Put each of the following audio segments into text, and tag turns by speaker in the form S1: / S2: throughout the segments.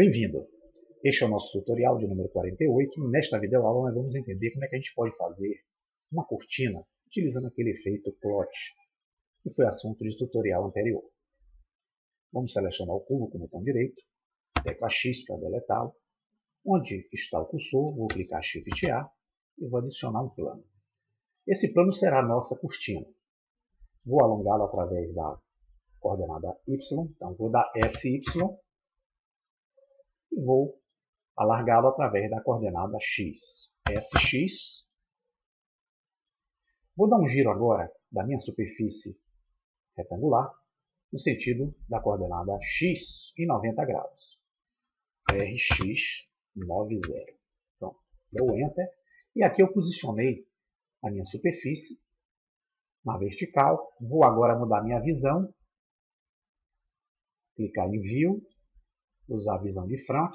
S1: Bem-vindo! Este é o nosso tutorial de número 48. Nesta videoaula nós vamos entender como é que a gente pode fazer uma cortina utilizando aquele efeito plot, que foi assunto de tutorial anterior. Vamos selecionar o cubo com o botão direito, tecla X para deletá-lo. Onde está o cursor, vou clicar Shift A e vou adicionar um plano. Esse plano será a nossa cortina. Vou alongá-lo através da coordenada Y, então vou dar SY e vou alargá-lo através da coordenada X, SX. Vou dar um giro agora da minha superfície retangular no sentido da coordenada X em 90 graus, RX 90. Pronto, dou Enter e aqui eu posicionei a minha superfície na vertical. Vou agora mudar minha visão, clicar em View, usar a visão de front.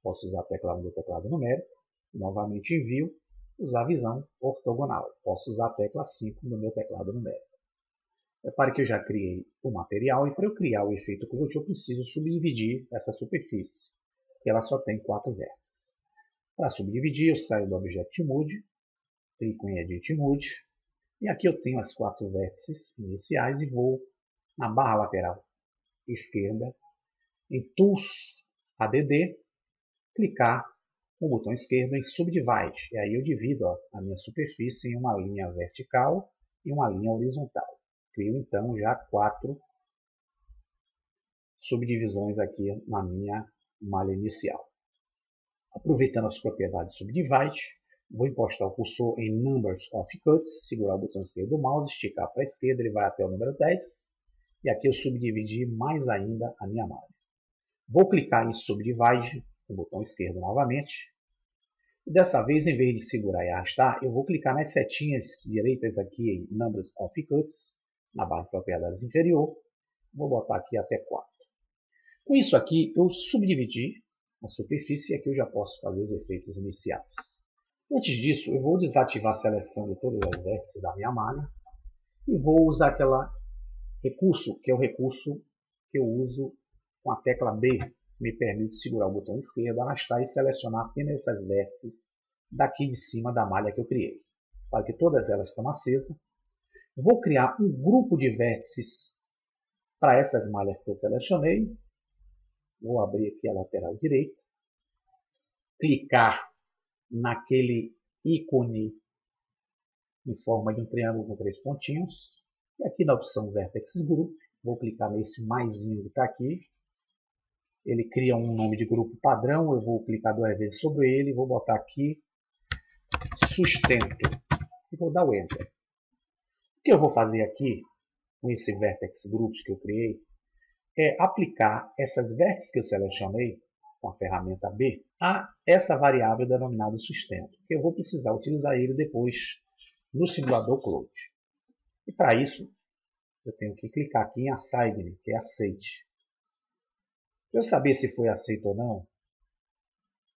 S1: Posso usar a tecla 1 do teclado numérico. Novamente em View, usar a visão ortogonal. Posso usar a tecla 5 no meu teclado numérico. Repare que eu já criei o material e para eu criar o efeito plot eu preciso subdividir essa superfície, que ela só tem 4 vértices. Para subdividir eu saio do Object Mode, clico em Edit Mode e aqui eu tenho as 4 vértices iniciais e vou na barra lateral esquerda, em Tools ADD, clicar com o botão esquerdo em Subdivide. E aí eu divido a minha superfície em uma linha vertical e uma linha horizontal. Crio então já 4 subdivisões aqui na minha malha inicial. Aproveitando as propriedades Subdivide, vou encostar o cursor em Numbers of Cuts, segurar o botão esquerdo do mouse, esticar para a esquerda, ele vai até o número 10. E aqui eu subdividi mais ainda a minha malha. Vou clicar em Subdivide, com o botão esquerdo novamente. E dessa vez, em vez de segurar e arrastar, eu vou clicar nas setinhas direitas aqui em Numbers of Cuts, na barra de propriedades inferior. Vou botar aqui até 4. Com isso aqui, eu subdividi a superfície e aqui eu já posso fazer os efeitos iniciais. Antes disso, eu vou desativar a seleção de todas as vértices da minha malha e vou usar aquele recurso, que é o recurso que eu uso com a tecla B. Me permite segurar o botão esquerdo, arrastar e selecionar apenas essas vértices daqui de cima da malha que eu criei. Para que todas elas estão acesas. Vou criar um grupo de vértices para essas malhas que eu selecionei. Vou abrir aqui a lateral direita. Clicar naquele ícone em forma de um triângulo com 3 pontinhos. E aqui na opção Vertex Group, vou clicar nesse maisinho que está aqui. Ele cria um nome de grupo padrão, eu vou clicar 2 vezes sobre ele, vou botar aqui sustento e vou dar o Enter. O que eu vou fazer aqui com esse Vertex Groups que eu criei é aplicar essas vértices que eu selecionei com a ferramenta B a essa variável denominada sustento, que eu vou precisar utilizar ele depois no simulador Cloud. E para isso eu tenho que clicar aqui em Assign, que é aceite. Para eu saber se foi aceito ou não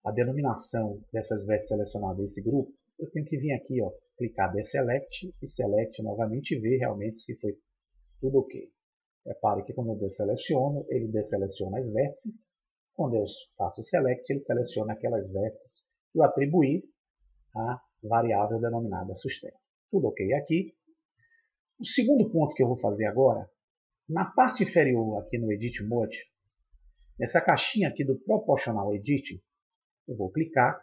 S1: a denominação dessas vértices selecionadas desse grupo, eu tenho que vir aqui, ó, clicar Deselect e Select novamente e ver realmente se foi tudo ok. Repare que quando eu deseleciono, ele deseleciona as vértices. Quando eu faço Select, ele seleciona aquelas vértices que eu atribuí à variável denominada sustento. Tudo ok aqui. O segundo ponto que eu vou fazer agora, na parte inferior aqui no Edit Mode, nessa caixinha aqui do Proportional Edit, eu vou clicar,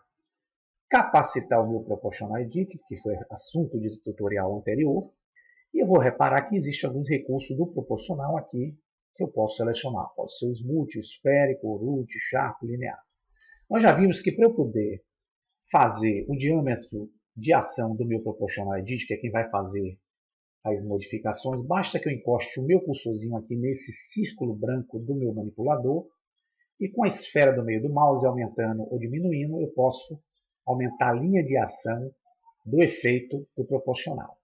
S1: capacitar o meu Proportional Edit, que foi assunto de tutorial anterior, e eu vou reparar que existem alguns recursos do proporcional aqui que eu posso selecionar. Pode ser o Smooth, o esférico, o Root, Sharp, linear. Nós já vimos que para eu poder fazer o diâmetro de ação do meu Proportional Edit, que é quem vai fazer as modificações, basta que eu encoste o meu cursorzinho aqui nesse círculo branco do meu manipulador, e com a esfera do meio do mouse aumentando ou diminuindo, eu posso aumentar a linha de ação do efeito do proporcional.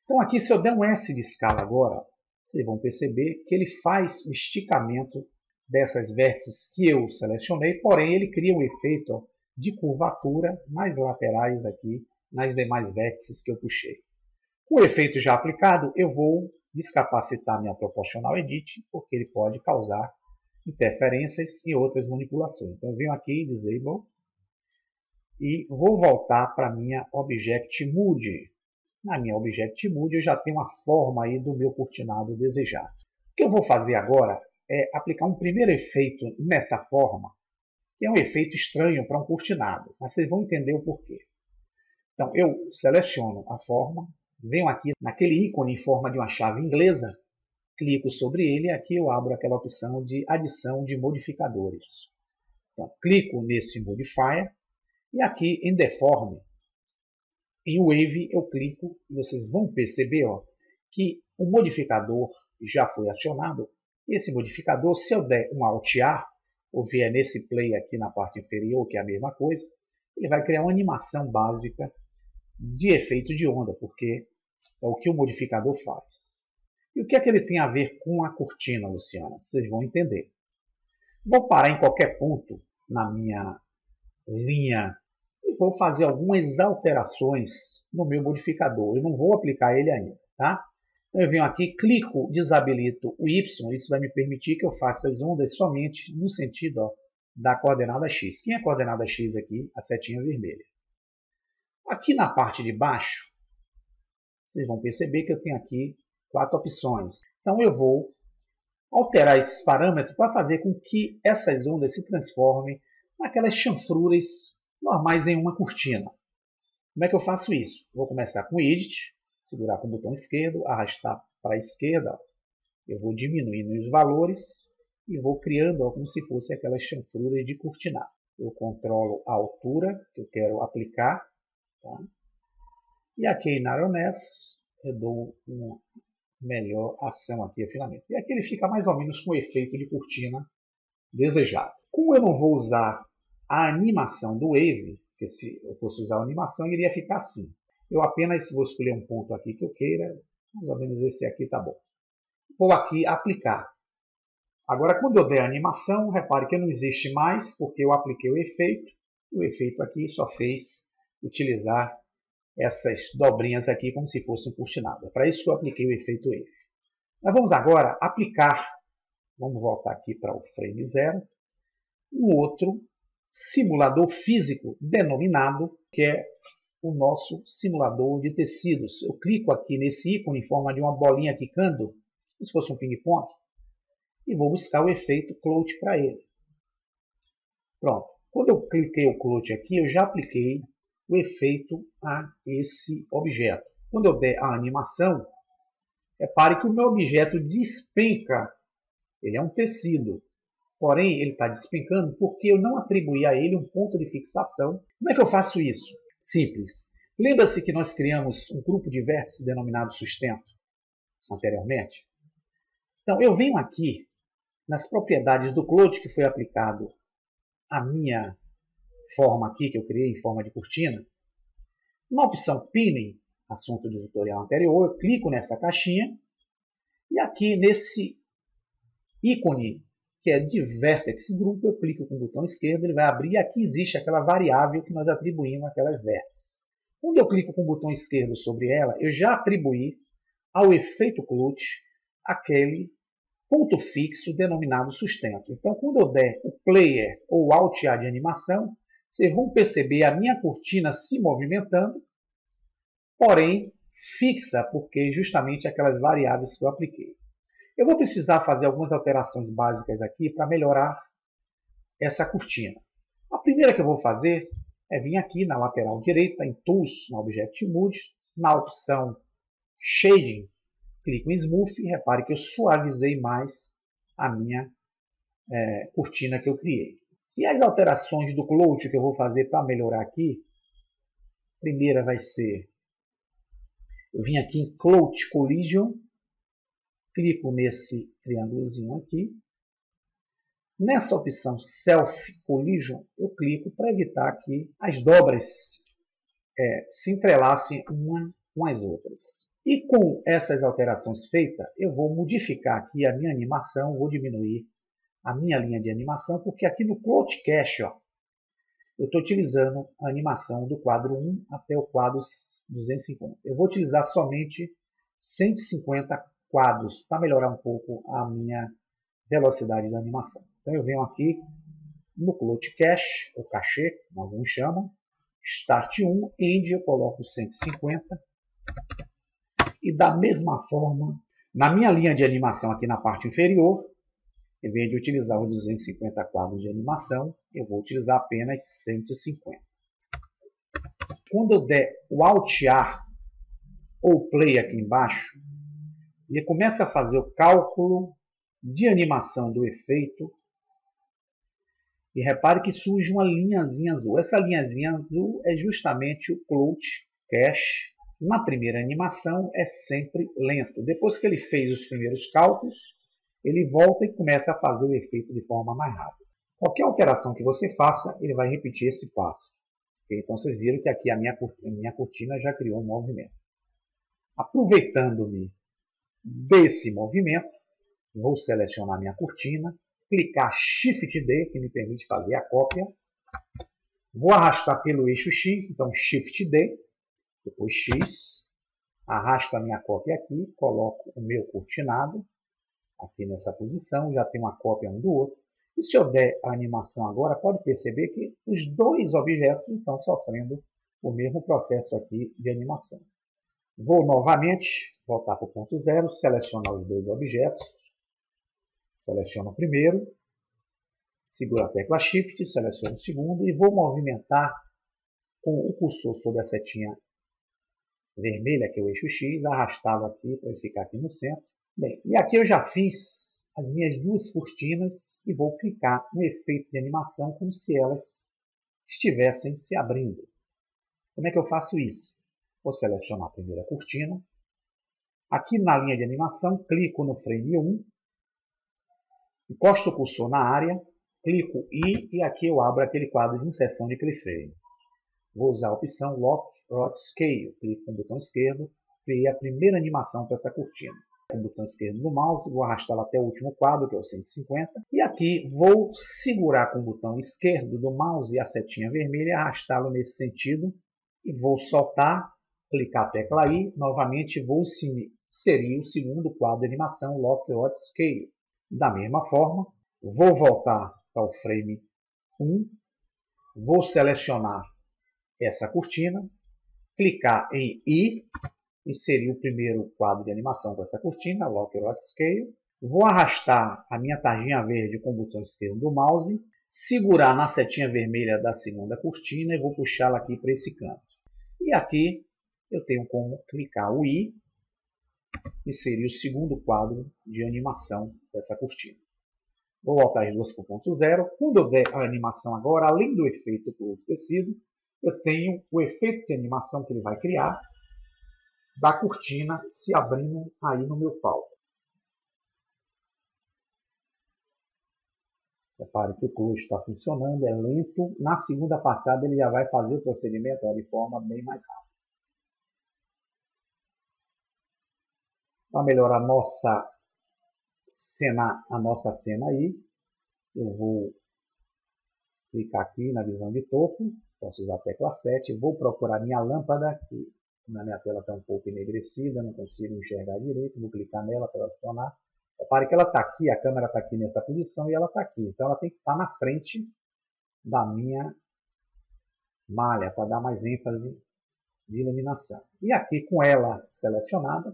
S1: Então aqui, se eu der um S de escala agora, vocês vão perceber que ele faz o esticamento dessas vértices que eu selecionei, porém ele cria um efeito de curvatura nas laterais aqui, nas demais vértices que eu puxei. Com o efeito já aplicado, eu vou descapacitar minha Proportional Edit, porque ele pode causar interferências e outras manipulações. Então eu venho aqui em Disable e vou voltar para a minha Object Mode. Na minha Object Mode eu já tenho uma forma aí do meu cortinado desejado. O que eu vou fazer agora é aplicar um primeiro efeito nessa forma, que é um efeito estranho para um cortinado, mas vocês vão entender o porquê. Então eu seleciono a forma, venho aqui naquele ícone em forma de uma chave inglesa, clico sobre ele e aqui eu abro aquela opção de adição de modificadores. Então clico nesse Modifier e aqui em Deform, em Wave eu clico e vocês vão perceber que o modificador já foi acionado. Esse modificador, se eu der um Alt A, ou vier nesse play aqui na parte inferior, que é a mesma coisa, ele vai criar uma animação básica de efeito de onda, porque é o que o modificador faz. E o que é que ele tem a ver com a cortina, Luciana? Vocês vão entender. Vou parar em qualquer ponto na minha linha e vou fazer algumas alterações no meu modificador. Eu não vou aplicar ele ainda, tá? Então eu venho aqui, clico, desabilito o Y, isso vai me permitir que eu faça as ondas somente no sentido da coordenada X. Quem é a coordenada X aqui? A setinha vermelha. Aqui na parte de baixo, vocês vão perceber que eu tenho aqui 4 opções. Então eu vou alterar esses parâmetros para fazer com que essas ondas se transformem naquelas chanfruras normais em uma cortina. Como é que eu faço isso? Vou começar com Edit, segurar com o botão esquerdo, arrastar para a esquerda. Eu vou diminuindo os valores e vou criando como se fosse aquelas chanfruras de cortinado. Eu controlo a altura que eu quero aplicar. Tá? E aqui em Narrowness eu dou uma melhor ação aqui ao filamento. E aqui ele fica mais ou menos com o efeito de cortina desejado. Como eu não vou usar a animação do Wave, porque se eu fosse usar a animação iria ficar assim. Eu apenas vou escolher um ponto aqui que eu queira, mais ou menos esse aqui está bom. Vou aqui aplicar. Agora quando eu der a animação, repare que não existe mais, porque eu apliquei o efeito. O efeito aqui só fez utilizar essas dobrinhas aqui como se fosse um cortinado. É para isso que eu apliquei o efeito Wave. Nós vamos agora aplicar, vamos voltar aqui para o frame 0, um outro simulador físico denominado, que é o nosso simulador de tecidos. Eu clico aqui nesse ícone em forma de uma bolinha quicando, como se fosse um ping-pong, e vou buscar o efeito Cloth para ele. Pronto. Quando eu cliquei o Cloth aqui, eu já apliquei o efeito a esse objeto. Quando eu der a animação, repare que o meu objeto despenca. Ele é um tecido, porém ele está despencando porque eu não atribuí a ele um ponto de fixação. Como é que eu faço isso? Simples. Lembra-se que nós criamos um grupo de vértices denominado sustento anteriormente? Então eu venho aqui nas propriedades do Cloth que foi aplicado à minha forma aqui que eu criei em forma de cortina. Na opção Pinning, assunto do tutorial anterior, eu clico nessa caixinha e aqui nesse ícone que é de Vertex Group, eu clico com o botão esquerdo, ele vai abrir e aqui existe aquela variável que nós atribuímos àquelas vértices. Quando eu clico com o botão esquerdo sobre ela, eu já atribuí ao efeito Cloth aquele ponto fixo denominado sustento. Então, quando eu der o Player ou Alt A de animação, vocês vão perceber a minha cortina se movimentando, porém fixa, porque justamente aquelas variáveis que eu apliquei. Eu vou precisar fazer algumas alterações básicas aqui para melhorar essa cortina. A primeira que eu vou fazer é vir aqui na lateral direita, em Tools, no Object Mode, na opção Shading, clico em Smooth e repare que eu suavizei mais a minha cortina que eu criei. E as alterações do Cloth que eu vou fazer para melhorar aqui, a primeira vai ser, eu vim aqui em Cloth Collision, clico nesse triângulozinho aqui. Nessa opção Self Collision, eu clico para evitar que as dobras se entrelacem uma com as outras. E com essas alterações feitas, eu vou modificar aqui a minha animação, vou diminuir a minha linha de animação, porque aqui no Cloth Cache, eu estou utilizando a animação do quadro 1 até o quadro 250. Eu vou utilizar somente 150 quadros para melhorar um pouco a minha velocidade da animação. Então eu venho aqui no Cloud Cache, ou cachê, como alguns chamam, Start 1, End, eu coloco 150. E da mesma forma, na minha linha de animação aqui na parte inferior, em vez de utilizar os 250 quadros de animação, eu vou utilizar apenas 150. Quando eu der o Alt-A ou Play aqui embaixo, ele começa a fazer o cálculo de animação do efeito. E repare que surge uma linhazinha azul. Essa linhazinha azul é justamente o Cloud Cache. Na primeira animação é sempre lento. Depois que ele fez os primeiros cálculos, ele volta e começa a fazer o efeito de forma mais rápida. Qualquer alteração que você faça, ele vai repetir esse passo. Então vocês viram que aqui a minha cortina já criou um movimento. Aproveitando-me desse movimento, vou selecionar minha cortina, clicar Shift D, que me permite fazer a cópia. Vou arrastar pelo eixo X, então Shift D, depois X. Arrasto a minha cópia aqui, coloco o meu cortinado aqui nessa posição, já tem uma cópia um do outro. E se eu der a animação agora, pode perceber que os dois objetos estão sofrendo o mesmo processo aqui de animação. Vou novamente voltar para o ponto zero, selecionar os dois objetos. Seleciono o primeiro, seguro a tecla Shift, seleciono o segundo e vou movimentar com o cursor sobre a setinha vermelha, que é o eixo X, arrastá-lo aqui para ele ficar aqui no centro. Bem, e aqui eu já fiz as minhas duas cortinas e vou clicar no efeito de animação como se elas estivessem se abrindo. Como é que eu faço isso? Vou selecionar a primeira cortina. Aqui na linha de animação, clico no frame 1. Encosto o cursor na área, clico I e aqui eu abro aquele quadro de inserção de keyframe. Vou usar a opção Lock Rot Scale. Clico com o botão esquerdo, criei a primeira animação para essa cortina. Com o botão esquerdo do mouse, vou arrastá-la até o último quadro, que é o 150. E aqui vou segurar com o botão esquerdo do mouse e a setinha vermelha e arrastá-lo nesse sentido. E vou soltar, clicar a tecla I, novamente vou inserir o segundo quadro de animação Lock Rot Scale. Da mesma forma, vou voltar para o frame 1, vou selecionar essa cortina, clicar em I, inserir o primeiro quadro de animação com essa cortina, Lock Rot Scale, vou arrastar a minha tarjinha verde com o botão esquerdo do mouse, segurar na setinha vermelha da segunda cortina e vou puxá-la aqui para esse canto. E aqui eu tenho como clicar o I, inserir o segundo quadro de animação dessa cortina. Vou voltar as duas para o ponto zero. Quando eu der a animação agora, além do efeito por tecido, eu tenho o efeito de animação que ele vai criar da cortina se abrindo aí no meu palco. Repare que o close está funcionando, é lento. Na segunda passada ele já vai fazer o procedimento de forma bem mais rápida. Para melhorar a nossa cena aí, eu vou clicar aqui na visão de topo, posso usar a tecla 7, vou procurar minha lâmpada, que na minha tela está um pouco enegrecida, não consigo enxergar direito, vou clicar nela para acionar. Repare que ela está aqui, a câmera está aqui nessa posição e ela está aqui, então ela tem que estar na frente da minha malha, para dar mais ênfase de iluminação. E aqui com ela selecionada,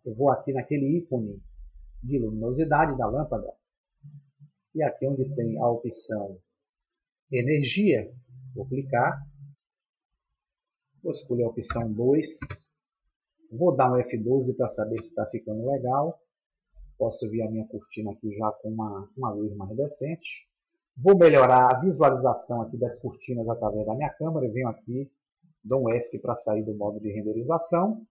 S1: eu vou aqui naquele ícone de luminosidade da lâmpada. E aqui onde tem a opção energia, vou clicar. Vou escolher a opção 2. Vou dar um F12 para saber se está ficando legal. Posso ver a minha cortina aqui já com uma luz mais decente. Vou melhorar a visualização aqui das cortinas através da minha câmera. Eu venho aqui, dou um ESC para sair do modo de renderização.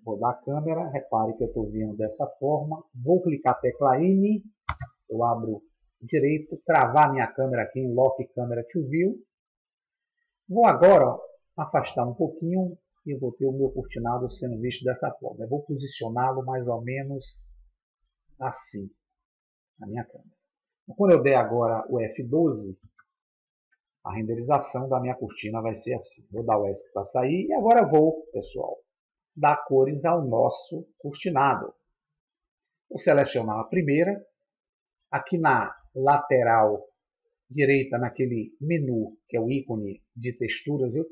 S1: Vou dar a câmera, repare que eu estou vendo dessa forma. Vou clicar a tecla N, eu abro direito, travar minha câmera aqui em Lock Camera to View. Vou agora afastar um pouquinho e vou ter o meu cortinado sendo visto dessa forma. Eu vou posicioná-lo mais ou menos assim, na minha câmera. Quando eu der agora o F12, a renderização da minha cortina vai ser assim. Vou dar o ESC para sair e agora vou, pessoal, dar cores ao nosso cortinado. Vou selecionar a primeira, Aqui na lateral direita, naquele menu, que é o ícone de texturas, eu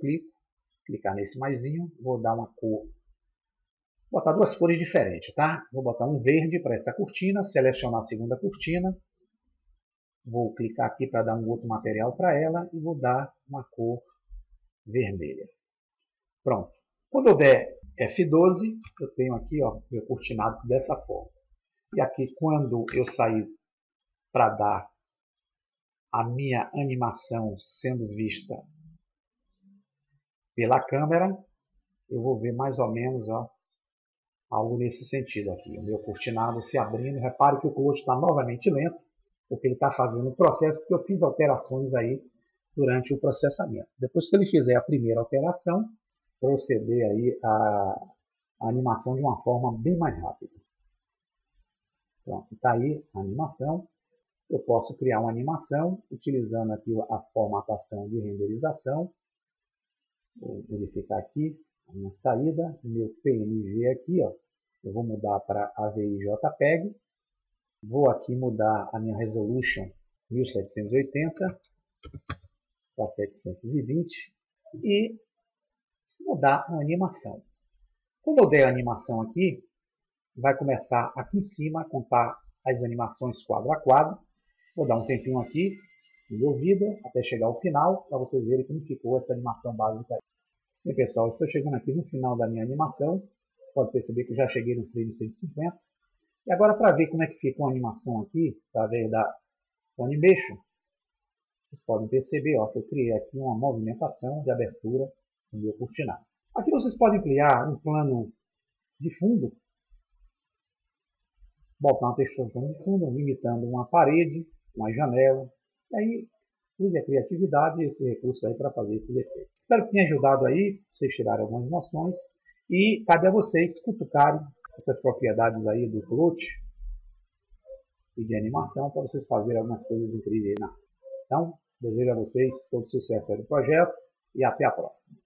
S1: clicar nesse maisinho, vou dar uma cor, vou botar duas cores diferentes, tá? Vou botar um verde para essa cortina, selecionar a segunda cortina, vou clicar aqui para dar um outro material para ela e vou dar uma cor vermelha. Pronto. Quando eu der F12, eu tenho aqui, ó, meu cortinado dessa forma. E aqui, quando eu sair para dar a minha animação sendo vista pela câmera, eu vou ver mais ou menos, ó, algo nesse sentido aqui. O meu cortinado se abrindo. Repare que o close está novamente lento, porque ele está fazendo o processo, porque eu fiz alterações aí durante o processamento. Depois que ele fizer a primeira alteração, proceder aí a animação de uma forma bem mais rápida. Pronto, está aí a animação. Eu posso criar uma animação utilizando aqui a formatação de renderização. Vou verificar aqui a minha saída, o meu PNG aqui, ó. Eu vou mudar para AVI JPEG. Vou aqui mudar a minha resolution 1780 para 720 e mudar a animação. Quando eu der a animação aqui, vai começar aqui em cima a contar as animações quadro a quadro. Vou dar um tempinho aqui no meu vídeo até chegar ao final, para vocês verem como ficou essa animação básica. Bem, pessoal, estou chegando aqui no final da minha animação. Você pode perceber que eu já cheguei no frame 150. E agora, para ver como é que fica uma animação aqui, através da Animation, vocês podem perceber, ó, que eu criei aqui uma movimentação de abertura no meu cortinado. Aqui vocês podem criar um plano de fundo, botar uma textura no plano de fundo, imitando uma parede, uma janela. E aí, use a criatividade e esse recurso aí para fazer esses efeitos. Espero que tenha ajudado aí, vocês tirarem algumas noções. E cabe a vocês cutucarem essas propriedades aí do Clout e de animação para vocês fazerem algumas coisas incríveis. Então, desejo a vocês todo sucesso aí no projeto e até a próxima.